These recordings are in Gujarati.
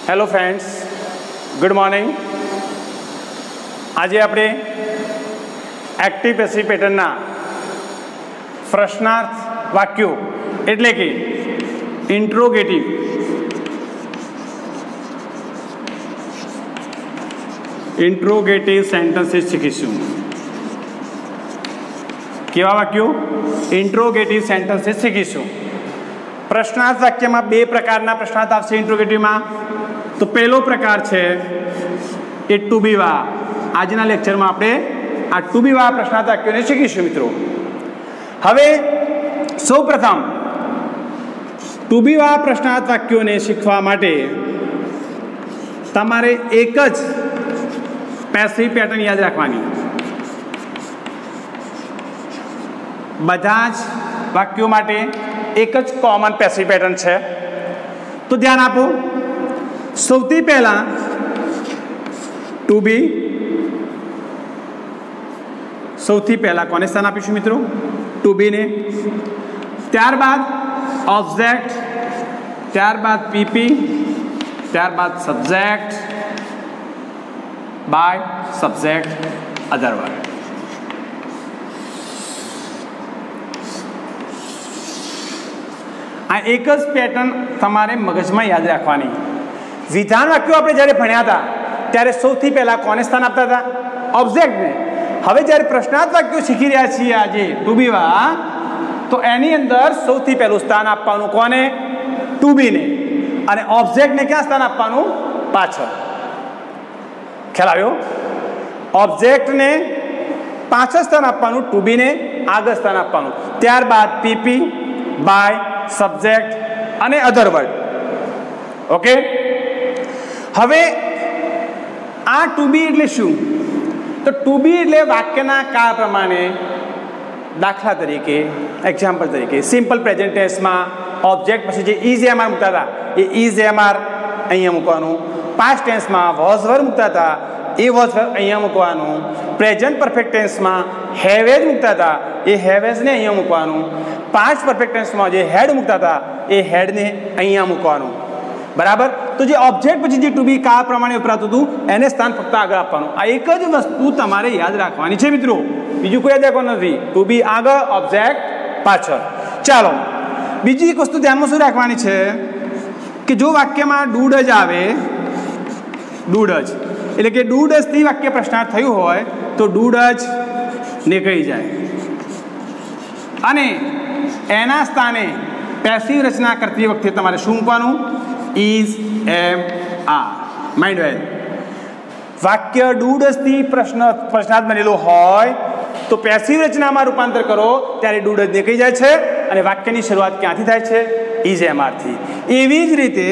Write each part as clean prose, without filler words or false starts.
Hello friends, good morning. આજે આપણે એક્ટિવ પેસિવ પેટર્નના પ્રશ્નાર્થ વાક્યો એટલે કે ઇન્ટ્રોગેટિવ સેન્ટેન્સીસ શીખીશું. કેવા વાક્યો? ઇન્ટ્રોગેટિવ સેન્ટેન્સીસ શીખીશું. પ્રશ્નાર્થ વાક્યમાં બે પ્રકારના પ્રશ્નાર્થ આવશે ઇન્ટ્રોગેટિવમાં. તો પહેલો પ્રકાર છે એ ટુ બી વા. આજના લેક્ચરમાં આપણે આ ટુ બી વા પ્રશ્નાર્થ વાક્યોને શીખીશું મિત્રો. હવે સૌપ્રથમ ટુ બી વા પ્રશ્નાર્થ વાક્યોને શીખવા માટે તમારે એક જ પેસિવ પેટર્ન યાદ રાખવાની. બધા જ વાક્યો માટે એક જ કોમન પેસિવ પેટર્ન છે. તો ધ્યાન આપો. સૌથી પહેલા ટુ બી, સૌથી પહેલા કોને સ્થાન આપીશું મિત્રો? ટુ બીને. ત્યારબાદ ઓબ્જેક્ટ, ત્યારબાદ પીપી, ત્યારબાદ સબ્જેક્ટ, બાય, સબ્જેક્ટ, અધરવાઇઝ. આ એક જ પેટર્ન તમારે મગજમાં યાદ રાખવાની. વિધાન વાક્યો આપણે જ્યારે ભણ્યા હતા ત્યારે સૌથી પહેલા કોને સ્થાન આપતા હતા? ઓબ્જેક્ટને. હવે જ્યારે પ્રશ્નાર્થ વાક્યો શીખી રહ્યા છીએ આજે ટુ બી વા, તો એની અંદર સૌથી પહેલું સ્થાન આપવાનું કોને? ટુ બીને. અને ઓબ્જેક્ટને ક્યાં સ્થાન આપવાનું? પાછળ. ખ્યાલ આવ્યો? ઓબ્જેક્ટને પાછળ સ્થાન આપવાનું, ટુ બીને આગળ સ્થાન આપવાનું. ત્યારબાદ પીપી, બાય, સબ્જેક્ટ અને અધર વર્ડ. ઓકે. હવે આ ટુ બી એટલે શું? તો ટુ બી એટલે વાક્યના કાળ પ્રમાણે. દાખલા તરીકે, એક્ઝામ્પલ તરીકે, સિમ્પલ પ્રેઝન્ટ ટેન્સમાં ઓબ્જેક્ટ પછી જે ઇઝ એમ આર મૂકતા હતા એ ઇઝ એમ આર અહીંયા મૂકવાનું. પાસ્ટ ટેન્સમાં વોઝ વર મૂકતા હતા એ વોઝ વર અહીંયા મૂકવાનું. પ્રેઝન્ટ પરફેક્ટ ટેન્સમાં હેવેજ મૂકતા હતા એ હેવેજને અહીંયા મૂકવાનું. પાસ્ટ પરફેક્ટ ટેન્સમાં જે હેડ મૂકતા હતા એ હેડને અહીંયા મૂકવાનું. બરાબર. તો જે ઓબ્જેક્ટ પછી જે ટુ બી કાળ પ્રમાણે વપરાતું હતું એને સ્થાન ફક્ત આગળ આપવાનું. આ એક જ વસ્તુ તમારે યાદ રાખવાની છે મિત્રો. બીજું કોઈ યાદ રાખવાનું નથી. ટુ બી આગળ, ઓબ્જેક્ટ પાછળ. ચાલો, બીજી એક વસ્તુ ધ્યાનમાં શું રાખવાની છે કે જો વાક્યમાં ડુડ જ આવે, ડુડ જ એટલે કે ડુડ જ થી વાક્ય પ્રશ્નાર્થ થયું હોય તો ડુડ જ નીકળી જાય અને એના સ્થાને પેસિવ રચના કરતી વખતે તમારે શું મૂકવાનું? Is am are. Mind well. વાક્ય ડુડસથી પ્રશ્નાર્થ બનેલો હોય તો પેસિવ રચનામાં રૂપાંતર કરો ત્યારે ડુડસ નીકળી જાય છે અને વાક્યની શરૂઆત ક્યાંથી થાય છે? ઇઝ એમ આરથી. એવી જ રીતે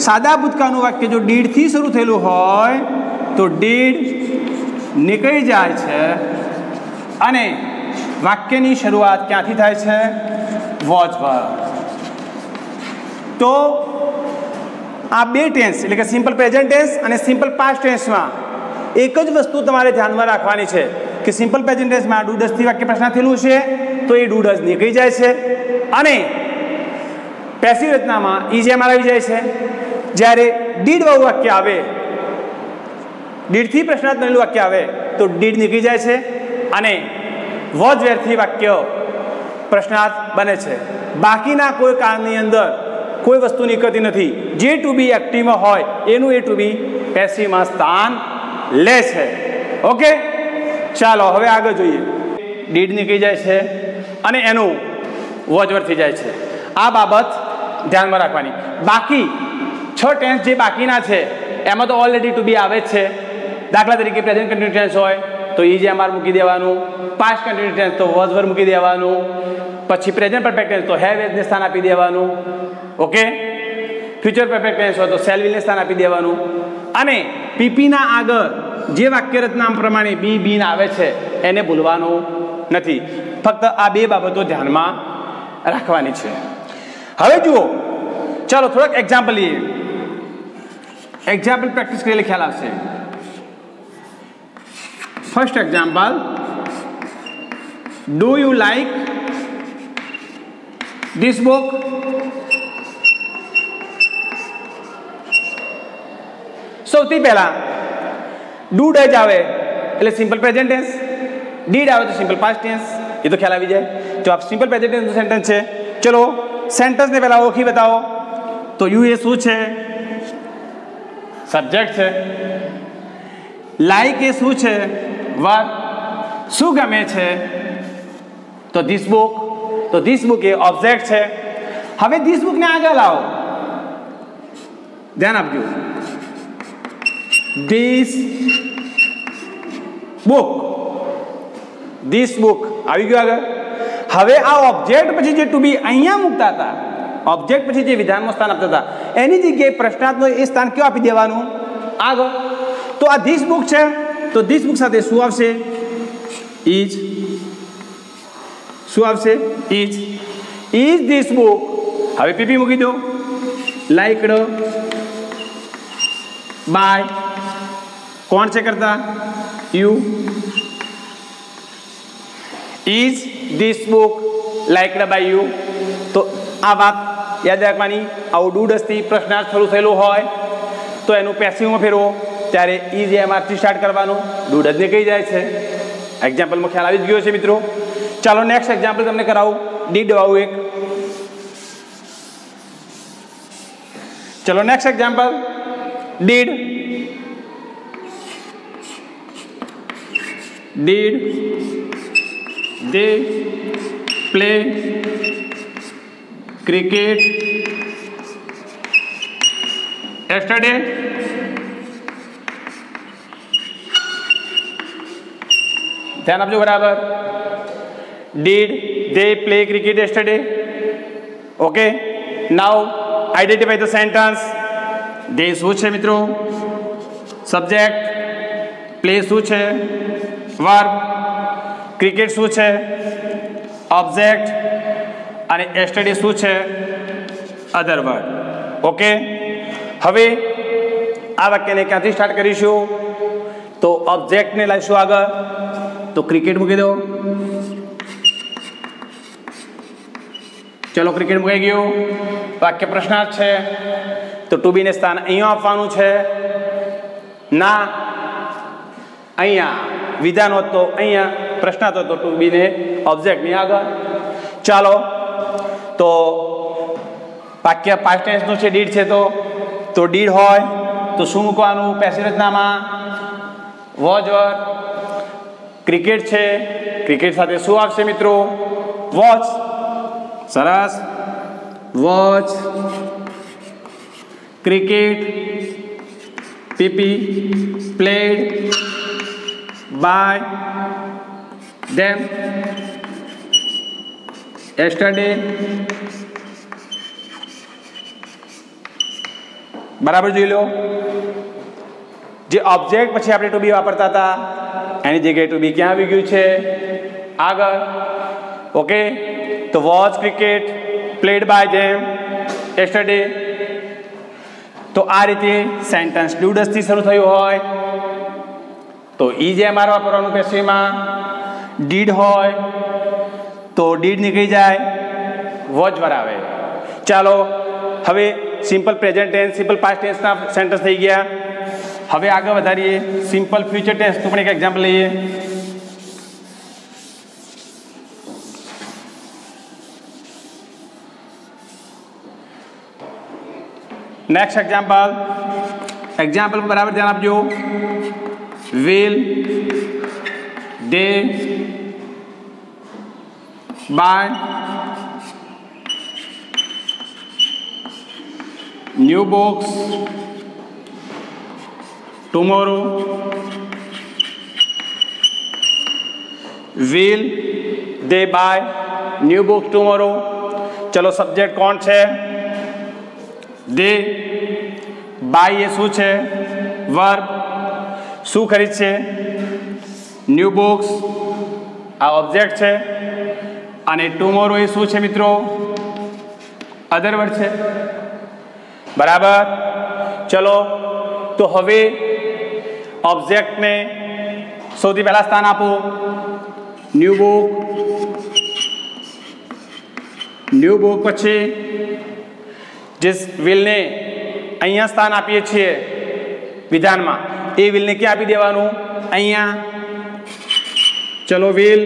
સાદા ભૂતકાળનું વાક્ય જો ડીડથી શરૂ થયેલું હોય તો ડીડ નીકળી જાય છે અને વાક્યની શરૂઆત ક્યાંથી થાય છે? વોઝ વર. તો આ બે ટેન્સ એટલે કે સિમ્પલ પ્રેઝન્ટ ટેન્સ અને સિમ્પલ પાસ્ટ ટેન્સમાં એક જ વસ્તુ તમારે ધ્યાનમાં રાખવાની છે કે સિમ્પલ પ્રેઝન્ટ ટેન્સમાં ડુડસથી વાક્ય પ્રશ્નાર્થ થયેલું છે તો એ ડુડસ નીકળી જાય છે અને પેસિવ રચનામાં ઇઝ એમ આર આવી જાય છે. જ્યારે ડીડ વાળું વાક્ય આવે, ડીડથી પ્રશ્નાર્થ બનેલું વાક્ય આવે તો ડીડ નીકળી જાય છે અને વોઝ વેરથી વાક્ય પ્રશ્નાર્થ બને છે. બાકીના કોઈ કાળની અંદર કોઈ વસ્તુ નીકળતી નથી. જે ટુ બી એક્ટિવમાં હોય એનું એ ટુ બી પેસિવમાં સ્થાન લે છે. ઓકે. ચાલો હવે આગળ જોઈએ. ડીડ નીકળી જાય છે અને એનું વોઝ વર થઈ જાય છે. આ બાબત ધ્યાનમાં રાખવાની. બાકી 6 ટેન્સ જે બાકીના છે એમાં તો ઓલરેડી ટુ બી આવે જ છે. દાખલા તરીકે પ્રેઝન્ટ કન્ટિન્યુઅસ ટેન્સ હોય તો ઇઝ એમ આર મૂકી દેવાનું. પાસ્ટ કન્ટિન્યુઅસ ટેન્સ તો વોઝ વર મૂકી દેવાનું. પછી પ્રેઝન્ટ પરફેક્ટ ટેન્સ તો હેવ એઝને સ્થાન આપી દેવાનું. ઓકે. ફ્યુચર પરફેક્ટ ટેન્સ હોય તો શેલ વિલને સ્થાન આપી દેવાનું. અને પીપીના આગળ જે વાક્ય રચના પ્રમાણે બી બીન આવે છે એને ભૂલવાનું નથી. ફક્ત આ બે બાબતો ધ્યાનમાં રાખવાની છે. હવે જુઓ, ચાલો થોડાક એક્ઝામ્પલ લઈએ. એક્ઝામ્પલ પ્રેક્ટિસ કરેલી ખ્યાલ આવશે. First example, do you like this book? સૌથી પહેલા ડુ ડઝ આવે એટલે સિમ્પલ પ્રેઝન્ટ ટેન્સ, ડીડ આવે તો સિમ્પલ પાસ્ટ ટેન્સ, એ તો ખ્યાલ આવી જાય. જો આપ સિમ્પલ પ્રેઝન્ટ ટેન્સનું સેન્ટેન્સ છે. ચલો સેન્ટેન્સને પહેલા ઓળખી બતાવો. તો યુ એ શું છે? સબ્જેક્ટ છે. લાઈક એ શું છે? વર્બ. શું ગમે છે? તો ધીસ બુક. તો ધીસ બુક એ ઓબ્જેક્ટ છે. હવે ધીસ બુકને આગળ લાવો, ધ્યાન આપજો. ધીસ બુક, ધીસ બુક આવી ગયું આગળ. હવે આ ઓબ્જેક્ટ પછી જે ટુ બી અહીંયા મૂકતા હતા, ઓબ્જેક્ટ પછી જે વિધાનમાં સ્થાન આપતા હતા, એની જગ્યાએ પ્રશ્નાર્થનું એ સ્થાન કયું આપી દેવાનું? આગળ. તો આ ધીસ બુક છે, તો ધીસ બુક સાથે શું આવશે? ઇઝ. શું આવશે? ઇઝ. Is this book. હવે પીપી મૂકી દો. Liked by. કોણ છે કરતા? You. Is this book liked by you. તો આ વાત યાદ રાખવાની. આવું ડુ ડઝથી પ્રશ્નાર્થ શરૂ થયેલું હોય તો એનું પેસિવમાં ફેરવો ત્યારે ઇઝ એમઆરથી સ્ટાર્ટ કરવાનું. ડુ ડઝને કઈ જાય છે. એક્ઝામ્પલમાં ખ્યાલ આવી જ ગયો છે મિત્રો. ચાલો નેક્સ્ટ એક્ઝામ્પલ તમને કરાવું. ડીડ વાળું એક. ચલો next example. Did. Did they play cricket yesterday? ધ્યાન આપજો બરાબર. Did they play cricket yesterday? Okay. Now identify the sentence. They શું છે મિત્રો? સબ્જેક્ટ. પ્લે શું છે? વર્બ. ક્રિકેટ શું છે? ઓબ્જેક્ટ. અને yesterday શું છે? અધર વર્ડ. ઓકે. હવે આ વાક્યને ક્યાંથી સ્ટાર્ટ કરીશું? તો ઓબ્જેક્ટને લાવીશું આગળ. તો ક્રિકેટ મૂકી દો. ચલો ક્રિકેટ મૂકાઈ ગયું. વાક્ય પ્રશ્નાર્થ છે તો ટુ બી ને સ્થાન અહીંયા આપવાનું છે ના અહીંયા. વિધાન હોત તો અહીંયા, પ્રશ્નાર્થ હોત તો ટુ બી ને ઓબ્જેક્ટની આગળ. ચાલો તો વાક્ય પાસ્ટ ટેન્સનું છે, ડીડ છે તો ડીડ હોય તો શું મૂકવાનું? પેસિવ રચનામાં વોચ વર્બ. ક્રિકેટ છે, ક્રિકેટ સાથે શું આવશે મિત્રો? વોચ. સરસ. Watch cricket PP played by them yesterday. બરાબર જોઈ લો. જે ઓબ્જેક્ટ પછી આપણે ટુ બી વાપરતા હતા એની જગ્યાએ ટુ બી ક્યાં આવી ગયું છે? આગળ. ઓકે. તો watch cricket played by them yesterday. તો આ રીતે સેન્ટેન્સ ડુ ડઝથી શરૂ થયું હોય તો ઇઝ એમઆર વાપરવાનું પેસિવમાં. ડીડ હોય તો ડીડ નીકળી જાય, વોચ વર્બ આવે. ચાલો હવે simple present tense, simple past ટેન્સના સેન્ટેન્સ થઈ ગયા. હવે આગળ વધારીએ. સિમ્પલ ફ્યુચર ટેન્સનું પણ એક એક્ઝામ્પલ લઈએ. નેક્સ્ટ એક્ઝામ્પલ બરાબર ધ્યાન આપજો. Will they buy new books tomorrow. Will they buy new books tomorrow. ચલો સબ્જેક્ટ કોણ છે? દે. બાય એ શું છે? વર્બ. શું ખરીદશે? New books. આ ઓબ્જેક્ટ છે. અને ટુમોરો એ શું છે મિત્રો? અધર વર્ડ છે. બરાબર. ચલો તો હવે ઓબ્જેક્ટને સૌથી પહેલા સ્થાન આપો. New book. ન્યૂ બુક પછી જે વિલને અહીંયા સ્થાન આપીએ છીએ વિધાનમાં એ વ્હીલને ક્યાં આપી દેવાનું? અહીંયા. ચલો વ્હીલ,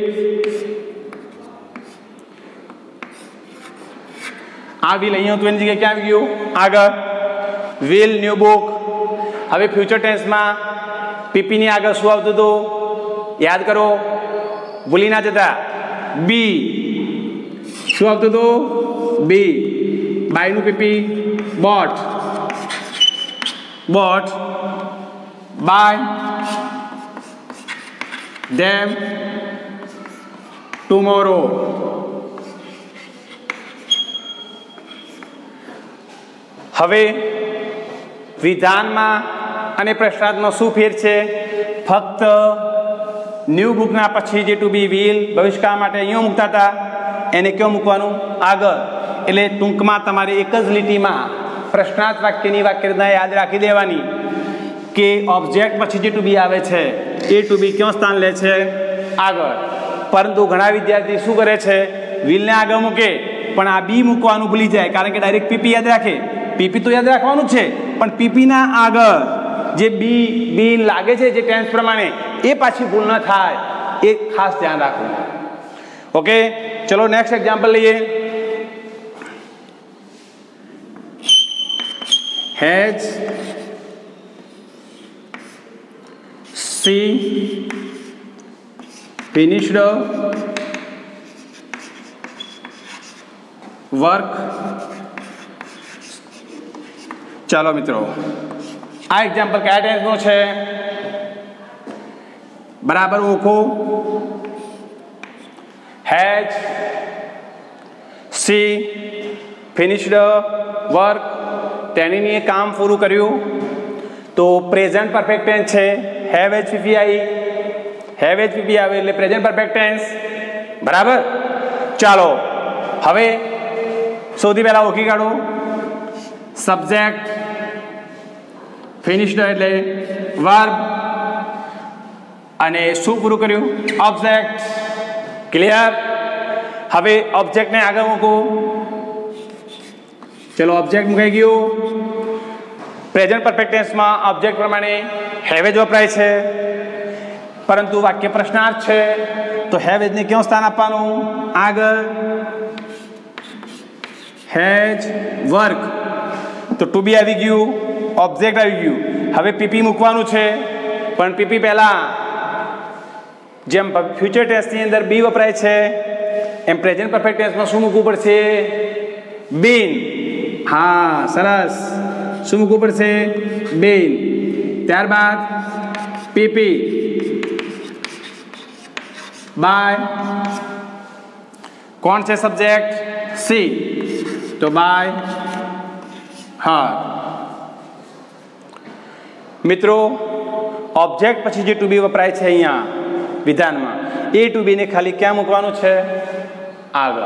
આ વ્હીલ અહીંયા હતું એની જગ્યાએ ક્યાં આવી ગયું? આગળ. Wheel new book. હવે ફ્યુચર ટેન્સમાં પીપીની આગળ શું આવતું હતું? યાદ કરો, ભૂલી ના જતા. બી. શું આવતું હતું? બી. બાયનું PP bought. Bought by them tomorrow. હવે વિધાનમાં અને પ્રશ્નાર્થમાં શું ફેર છે? ફક્ત ન્યૂ બુકના પછી જે ટુ બી વ્હીલ ભવિષ્યકાળ માટે અહીંયા મૂકતા હતા એને ક્યાં મૂકવાનું? આગળ. એટલે ટૂંકમાં તમારે એક જ લીટીમાં પ્રશ્નાર્થ વાક્યની વાક્યરચના યાદ રાખી દેવાની કે ઓબ્જેક્ટ પછી જે ટુ બી આવે છે એ ટુ બી ક્યાં સ્થાન લે છે? આગળ. પરંતુ ઘણા વિદ્યાર્થી શું કરે છે? વ્હીલને આગળ મૂકે પણ આ બી મૂકવાનું ભૂલી જાય, કારણ કે ડાયરેક્ટ પીપી યાદ રાખે. પીપી તો યાદ રાખવાનું છે પણ પીપીના આગળ જે બી લાગે છે જે ટેન્સ પ્રમાણે એ પાછી ભૂલ ન થાય એ ખાસ ધ્યાન રાખવું. ઓકે, ચલો નેક્સ્ટ એક્ઝામ્પલ લઈએ. Has C finished work. ચાલો મિત્રો, આ એક્ઝામ્પલ કયા ટેન્સનો છે? બરાબર ઓળખો. Has C finished work. તેણીએ કામ પૂરું કર્યું. તો પ્રેઝન્ટ પરફેક્ટ ટેન્સ છે. હેવ એચ પીપી આવી, હેવ એચ પીપી આવે એટલે પ્રેઝન્ટ પરફેક્ટ ટેન્સ. બરાબર. ચાલો હવે સૌથી પહેલા ઓળખી કાઢો. સબ્જેક્ટ ફિનિશ્ડ એટલે વર્બ અને શું પૂરું કર્યું? ઓબ્જેક્ટ. ક્લિયર. હવે ઓબ્જેક્ટને આગળ મૂકો. ચલો ઓબ્જેક્ટ મુકાઈ ગયું. પ્રેઝન્ટ પરફેક્ટ ટેન્સમાં ઓબ્જેક્ટ પ્રમાણે હેવ એજ વપરાય છે, પરંતુ વાક્ય પ્રશ્નાર્થ છે તો હેવ એજને ક્યાં સ્થાન આપવાનું? આગળ. હેઝ વર્ક તો ટુ બી આવી ગયું, ઓબ્જેક્ટ આવી ગયું. હવે પીપી મૂકવાનું છે પણ પીપી પહેલા જેમ ફ્યુચર ટેન્સની અંદર બી વપરાય છે એમ પ્રેઝન્ટ પરફેક્ટ ટેન્સમાં શું મૂકવું પડશે? બીન. હા, સરસ. શું મૂકવું પડશે? બીન. ત્યારબાદ પીપી બાય. કોણ છે સબ્જેક્ટ? સી. તો બાય હા. મિત્રો, ઓબ્જેક્ટ પછી જે ટુ બી વપરાય છે અહીંયા વિધાનમાં એ ટુ બીને ખાલી ક્યાં મૂકવાનું છે? આગળ.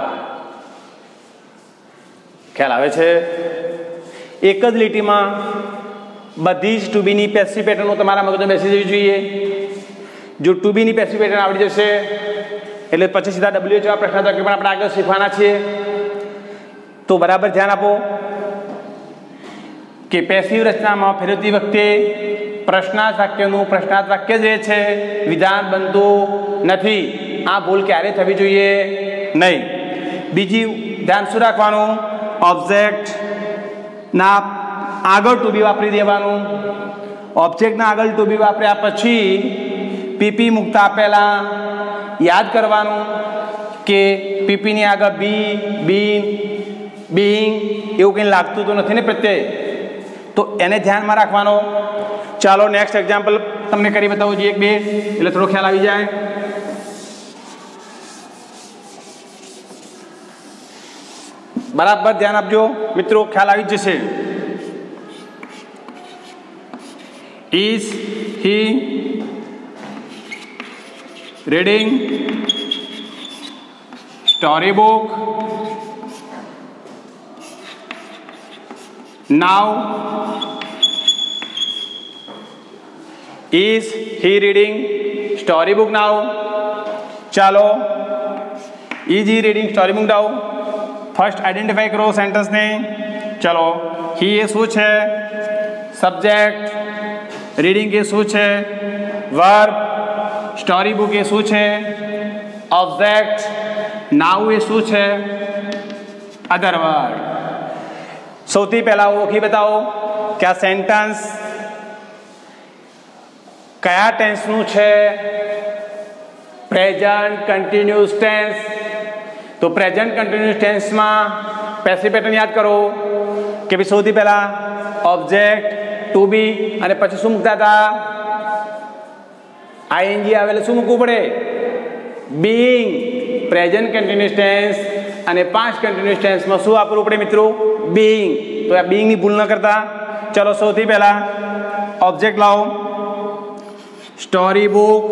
ખ્યાલ આવે છે? એક જ લીટીમાં બધી જ ટુ બીની પેસિવ પેટર્નો તમારા મગજમાં બેસી જવી જોઈએ. જો ટુ બીની પેસિવ પેટર્ન આવડી જશે એટલે પછી સીધા ડબલ્યુ જેવા પ્રશ્ન પણ આપણે આગળ શીખવાના છીએ. તો બરાબર ધ્યાન આપો કે પેસિવ રચનામાં ફેરવતી વખતે પ્રશ્નાર્થ વાક્યનું પ્રશ્નાર્થ વાક્ય જ રહે છે, વિધાન બનતું નથી. આ ભૂલ ક્યારે થવી જોઈએ નહીં. બીજી ધ્યાન શું રાખવાનું? ઓબ્જેક્ટના આગળ ટુ બી વાપરી દેવાનું. ઓબ્જેક્ટના આગળ ટુ બી વાપર્યા પછી પીપી મૂકતા પહેલા યાદ કરવાનું કે પીપીની આગળ બી, બીન, બીંગ એવું કંઈ લાગતું તો નથી ને પ્રત્યય, તો એને ધ્યાનમાં રાખવાનો. ચાલો નેક્સ્ટ એક્ઝામ્પલ તમને કરી બતાવું જોઈએ, એક બે, એટલે થોડો ખ્યાલ આવી જાય. બરાબર ધ્યાન આપજો મિત્રો, ખ્યાલ આવી જશે. Is he reading story book now? Is he reading storybook now? ચાલો, is he reading storybook now? First identify કરો સેન્ટેન્સને. ચલો, he એ શું છે? સબ્જેક્ટ. રીડિંગ એ શું છે? વર્બ. સ્ટોરી બુક એ શું છે? ઓબ્જેક્ટ. નાઉ એ શું છે? અધર વર્ડ. સૌથી પહેલા ઓળખી બતાવો કે આ સેન્ટન્સ કયા ટેન્સનું છે? Present continuous tense. તો પ્રેઝન્ટ કન્ટિન્યુઅસ ટેન્સમાં પેસિવ પેટર્ન યાદ કરો કે ભાઈ સૌથી પહેલા ઓબ્જેક્ટ ટુ બી અને પછી શું મૂકતા હતા? આઈએનજી આવેલે શું મૂકવું પડે? બીઇંગ. પ્રેઝન્ટ કન્ટિન્યુઅસ ટેન્સ અને પાસ્ટ કન્ટિન્યુઅસ ટેન્સમાં શું વાપરવું પડે મિત્રો? બીઇંગ. તો આ બીઇંગની ભૂલ ન કરતા. ચલો સૌથી પહેલા ઓબ્જેક્ટ લાવો. Story book.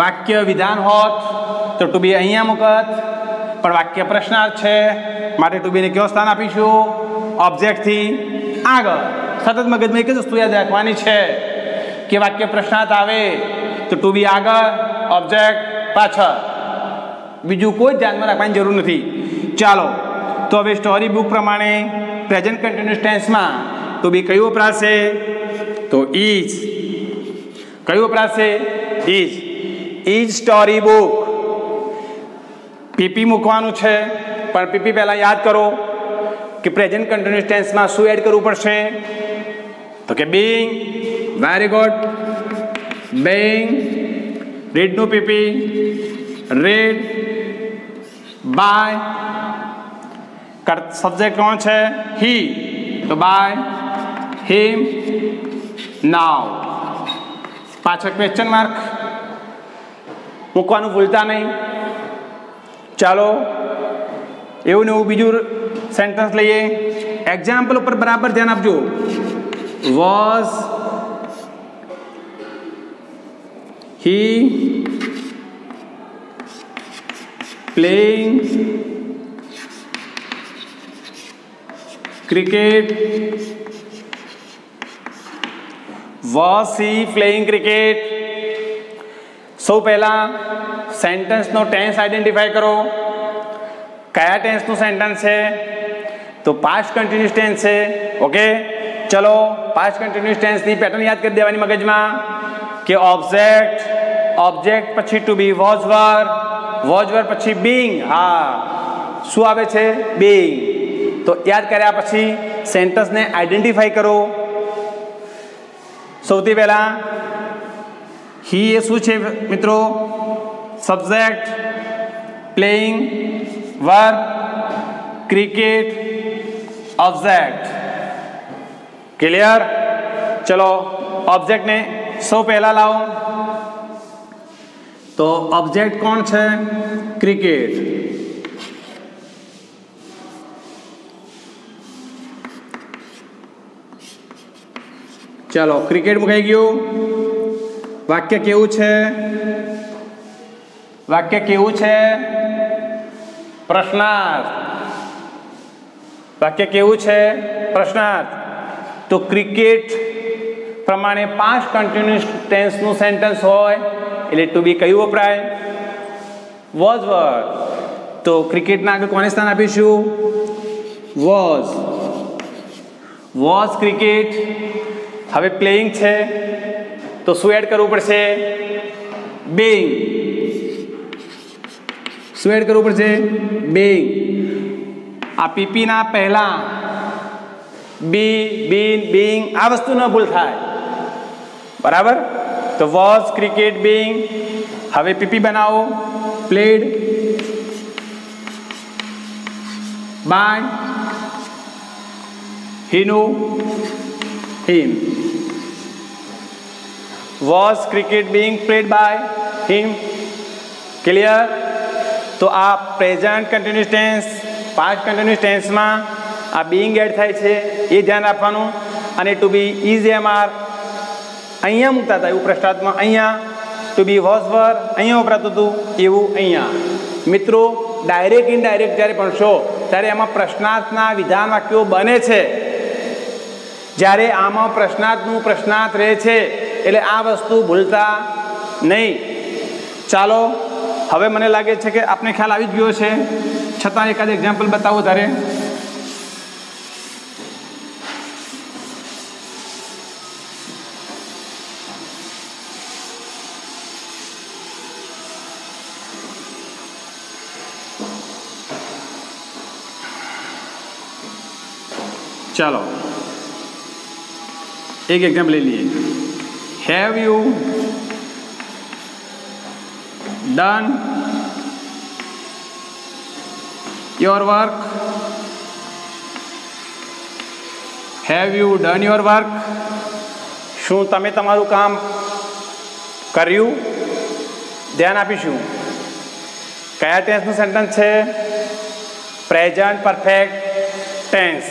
વાક્ય વિધાન હોત તો ટુ બી અહીંયા મૂકત, પણ વાક્ય પ્રશ્નાર્થ છે માટે ટુ બીને કયો સ્થાન આપીશું? ઓબ્જેક્ટથી આગળ. સતત મગજમાં એક જ વસ્તુ યાદ રાખવાની છે કે વાક્ય પ્રશ્નાર્થ આવે તો ટુ બી આગળ, ઓબ્જેક્ટ પાછળ. બીજું કોઈ ધ્યાનમાં રાખવાની જરૂર નથી. ચાલો તો હવે સ્ટોરી બુક પ્રમાણે પ્રેઝન્ટ કન્ટિન્યુઅસ ટેન્સમાં ટુ બી કયું વપરાશે? તો ઇઝ. કયું વપરાશે? Is. Is story book. PP મૂકવાનું છે, પણ પીપી પહેલાં યાદ કરો કે પ્રેઝન્ટ કન્ટિન્યુઅસ ટેન્સમાં શું એડ કરવું પડશે? તો કે બીઇંગ. Very good. બીઇંગ. રીડનું પીપી. રીડ. બાય. સબ્જેક્ટ કોણ છે? હી. તો બાય હિમ. નાઉ. પાછળ ક્વેશ્ચન માર્ક મૂકવાનું ભૂલતા નહીં. ચાલો એવું ને એવું બીજું સેન્ટન્સ લઈએ. એક્ઝામ્પલ ઉપર બરાબર ધ્યાન આપજો. Was he playing cricket? Was he playing cricket? સૌ પહેલા સેન્ટન્સનો ટેન્સ આઈડેન્ટિફાઈ કરો. કયા ટેન્સનું સેન્ટન્સ છે? તો પાસ્ટ કન્ટિન્યુઅસ ટેન્સ છે. ઓકે, ચલો પાસ્ટ કન્ટિન્યુઅસ ટેન્સની પેટર્ન યાદ કરી દેવાની મગજમાં કે ઓબ્જેક્ટ, ઓબ્જેક્ટ પછી to be was were, was were પછી બીઇંગ. હા, શું આવે છે? બીઇંગ. તો યાદ કર્યા પછી સેન્ટન્સને આઈડેન્ટિફાઈ કરો. સૌથી પહેલા હી એ શું છે મિત્રો? Subject. Playing verb. Cricket object. Clear? ચલો ઓબ્જેક્ટને સૌ પહેલા લાવો. તો ઓબ્જેક્ટ કોણ છે? ક્રિકેટ. ચલો ક્રિકેટ મુકાઈ ગયું. વાક્ય કેવું છે? વાક્ય કેવું છે? પ્રશ્નાર્થ. વાક્ય કેવું છે? પ્રશ્નાર્થ. તો ક્રિકેટ પ્રમાણે પાસ્ટ કન્ટિન્યુઅસ ટેન્સનું સેન્ટન્સ હોય એટલે ટુ બી કયું વપરાય? Was word. તો ક્રિકેટના આગળ કોને સ્થાન આપીશું? વોઝ. Was cricket. હવે પ્લેઇંગ છે તો શું એડ કરવું પડશે? બીઇંગ. શું એડ કરવું પડશે? બીઇંગ. આ પીપીના પહેલા બી, બીન, બીઇંગ આ વસ્તુ ન ભૂલ થાય. બરાબર? તો વોઝ ક્રિકેટ બીઇંગ. હવે પીપી બનાવો. પ્લેડ બાય હિનું him. Was cricket being played by him. Clear? તો આ present continuous tense, past continuous ટેન્સમાં આ બીઇંગ એડ થાય છે એ ધ્યાન રાખવાનું. અને to be is am are અહીંયા મૂકતા હતા એવું પ્રશ્નાર્થમાં અહીંયા. ટુ બી વોઝ વર અહીંયા વપરાતું હતું એવું અહીંયા. મિત્રો ડાયરેક્ટ ઇનડાયરેક્ટ જ્યારે ભણશો ત્યારે એમાં પ્રશ્નાર્થના વિધાન વાક્યો બને છે. જ્યારે આમાં પ્રશ્નાર્થનું પ્રશ્નાર્થ રહે છે એટલે આ વસ્તુ ભૂલતા નહીં. ચાલો હવે મને લાગે છે કે આપને ખ્યાલ આવી જ ગયો છે, છતાં એકાદ એક્ઝામ્પલ બતાવો તારે. चलो एक एग्जाम्पल ले लिए, have you done your work, have you done your work, શું તમે તમારું કામ કર્યું? ધ્યાન આપીશું. કયા ટેન્સનું સેન્ટેન્સ છે? પ્રેઝન્ટ પરફેક્ટ ટેન્સ,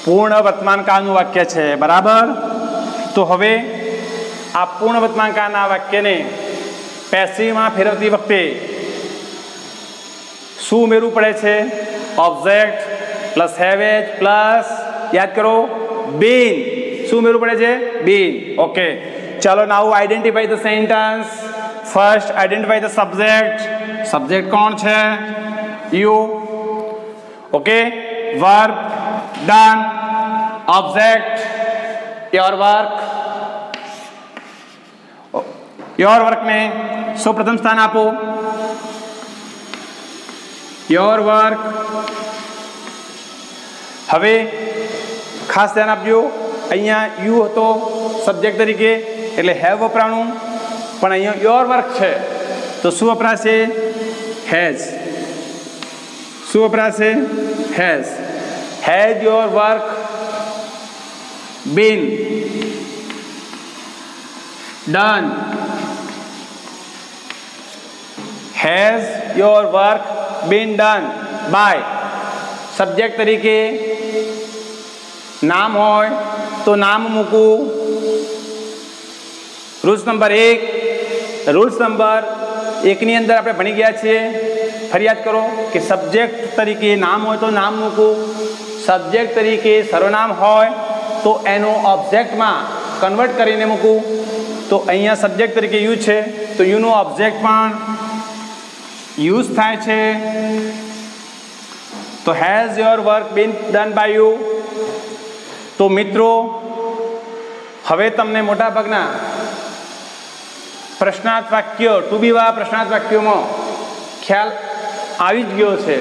પૂર્ણ વર્તમાનકાળનું વાક્ય છે. બરાબર. તો હવે આ પૂર્ણ વર્તમાનકાળના વાક્યને પેસિવમાં ફેરવતી વખતે શું ઉમેરવું પડે છે? ઓબ્જેક્ટ પ્લસ હેવેજ પ્લસ, યાદ કરો, બીન. શું ઉમેરવું પડે છે? બીન. ઓકે, ચાલો now identify the sentence. First identify the subject. Subject કોણ છે? You. Okay, verb done, object your work. Your વર્કને સૌપ્રથમ સ્થાન આપો. Your work. હવે ખાસ ધ્યાન આપજો, અહીંયા યુ હતો સબ્જેક્ટ તરીકે એટલે હેવ વપરાણું, પણ અહીંયા યોર વર્ક છે તો શું વપરાશે? હેઝ. શું વપરાશે? Has. Has your work been done? Has your work been done by. Subject તરીકે નામ હોય તો નામ મૂકવું. Rules number 1. રૂલ્સ નંબર 1ની અંદર આપણે ભણી ગયા છીએ. ફરિયાદ કરો કે સબ્જેક્ટ તરીકે નામ હોય તો નામ મૂકવું, સબ્જેક્ટ તરીકે સર્વનામ હોય તો એનો ઓબ્જેક્ટમાં કન્વર્ટ કરીને મૂકવું. તો અહીંયા સબ્જેક્ટ તરીકે યુ છે તો યુનો ઓબ્જેક્ટ પણ યુઝ થાય છે. તો has your work been done by you. તો મિત્રો હવે તમને મોટાભાગના પ્રશ્નાર્થ વાક્ય, ટુ બી વાળા પ્રશ્નાર્થ વાક્યોમાં ખ્યાલ આવી જ ગયો છે.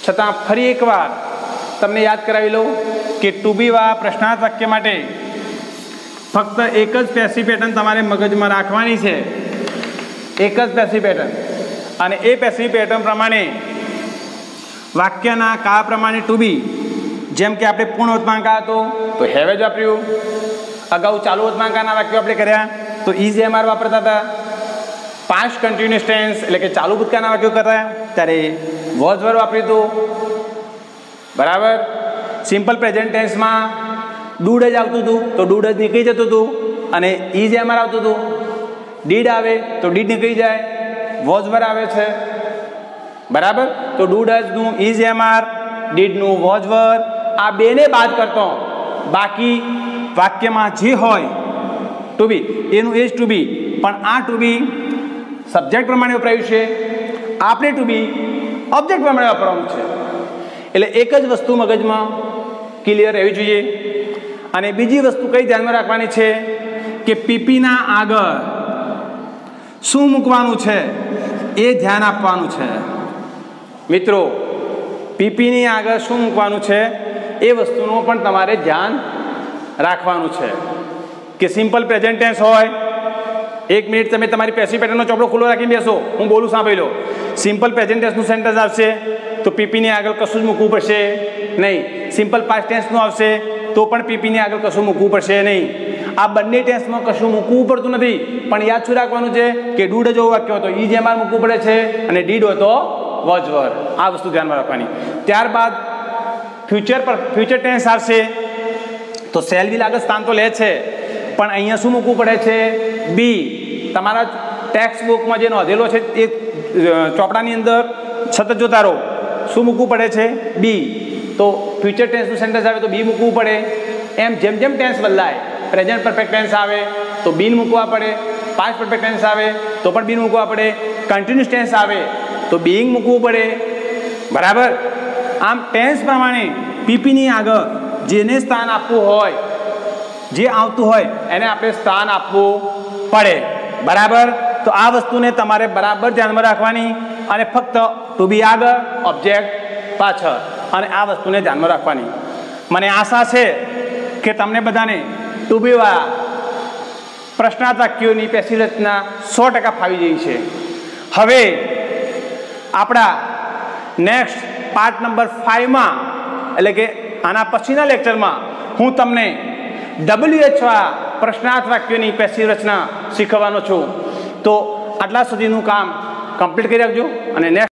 છતાં ફરી એકવાર તમને યાદ કરાવી લઉં કે ટુ બી વાળા પ્રશ્નાર્થ વાક્ય માટે ફક્ત એક જ પેસિવ પેટર્ન તમારે મગજમાં રાખવાની છે. એક જ પેસિવ પેટર્ન, અને એ પેસિવ પેટર્ન પ્રમાણે વાક્યના કાળ પ્રમાણે ટુ બી, જેમ કે આપણે પૂર્ણ વર્તમાનકાળ હતો તો હેવ જ વાપર્યું. અગાઉ ચાલુ વર્તમાનકાળના વાક્યો આપણે કર્યા તો ઇઝ એમઆર વાપરતા હતા. પાસ્ટ કન્ટિન્યુઅસ ટેન્સ એટલે કે ચાલુ ભૂતકાળના વાક્યો કરતા ત્યારે વોઝ વર્બ વાપર્યું હતું. બરાબર. સિમ્પલ પ્રેઝન્ટ ટેન્સમાં ડુડ જ આવતું હતું તો ડુડ જ નીકળી જતું હતું, અને ઇઝ એમઆર આવતું હતું. ડીડ આવે તો ડીડ નીકળી જાય, વોઝ વર્બ આવે છે. બરાબર. તો ડુડ નું ઇઝ એમઆર, ડીડનું વોઝ વર્બ, આ બેને બાદ કરતો બાકી વાક્યમાં જે હોય ટુ બી એનું એ જ ટુ બી. પણ આ ટુ બી સબ્જેક્ટ પ્રમાણે વપરાયું છે, આપણે ટુ બી ઓબ્જેક્ટ પ્રમાણે વાપરવાનું છે. એટલે એક જ વસ્તુ મગજમાં ક્લિયર રહેવી જોઈએ. અને બીજી વસ્તુ કઈ ધ્યાનમાં રાખવાની છે કે પીપીના આગળ શું મૂકવાનું છે એ ધ્યાન આપવાનું છે. મિત્રો પીપીની આગળ શું મૂકવાનું છે એ વસ્તુનું પણ તમારે ધ્યાન રાખવાનું છે. કે સિમ્પલ પ્રેઝન્ટ ટેન્સ હોય, 1 મિનિટ તમે તમારી પેસિવ પેટર્નનો ચોપડો ખુલ્લો રાખીને બેસો, હું બોલું સાંભળી લો. સિમ્પલ પ્રેઝન્ટ ટેન્સનું સેન્ટેન્સ આવશે તો પીપીની આગળ કશું જ મૂકવું પડશે નહીં. સિમ્પલ પાસ્ટ ટેન્સનું આવશે તો પણ પીપીની આગળ કશું મૂકવું પડશે નહીં. આ બંને ટેન્સમાં કશું મૂકવું પડતું નથી, પણ યાદ શું રાખવાનું છે કે ડુડ જેવું વાક્ય હોય તો ઈ જ એમઆર મૂકવું પડે છે, અને ડીડ હોય તો વોઝ વર્બ. આ વસ્તુ ધ્યાનમાં રાખવાની. ત્યારબાદ ફ્યુચર ટેન્સ આવશે તો શેલ વિલ આગળ સ્થાન તો લે છે, પણ અહીંયા શું મૂકવું પડે છે? બી. તમારા ટેક્સ્ટ બુકમાં જે નોંધેલો છે એ ચોપડાની અંદર સતત જોતા રહો. શું મૂકવું પડે છે? બી. તો ફ્યુચર ટેન્સનું સેન્ટેન્સ આવે તો બી મૂકવું પડે. એમ જેમ જેમ ટેન્સ બદલાય, પ્રેઝન્ટ પરફેક્ટ ટેન્સ આવે તો બીન મૂકવા પડે, પાસ્ટ પરફેક્ટ ટેન્સ આવે તો પણ બીન મૂકવા પડે, કન્ટિન્યુઅસ ટેન્સ આવે તો બીઇંગ મૂકવું પડે. બરાબર. આમ ટેન્સ પ્રમાણે પીપીની આગળ જેને સ્થાન આપવું હોય, જે આવતું હોય એને આપણે સ્થાન આપવું પડે. બરાબર. તો આ વસ્તુને તમારે બરાબર ધ્યાનમાં રાખવાની, અને ફક્ત ટુ બી આગળ, ઓબ્જેક્ટ પાછળ, અને આ વસ્તુને ધ્યાનમાં રાખવાની. મને આશા છે કે તમને બધાને ટુબીવાળા પ્રશ્નાર્થ વાક્યોની પેશી રચના 100% ફાવી ગઈ છે. હવે આપણા નેક્સ્ટ પાર્ટ નંબર 5માં એટલે કે આના પછીના લેક્ચરમાં હું તમને WHO પ્રશ્નાર્થ વાક્યોની પેશી રચના શીખવવાનો છું. તો આટલા સુધીનું કામ કમ્પ્લીટ કરી રાખજો અને નેક્સ્ટ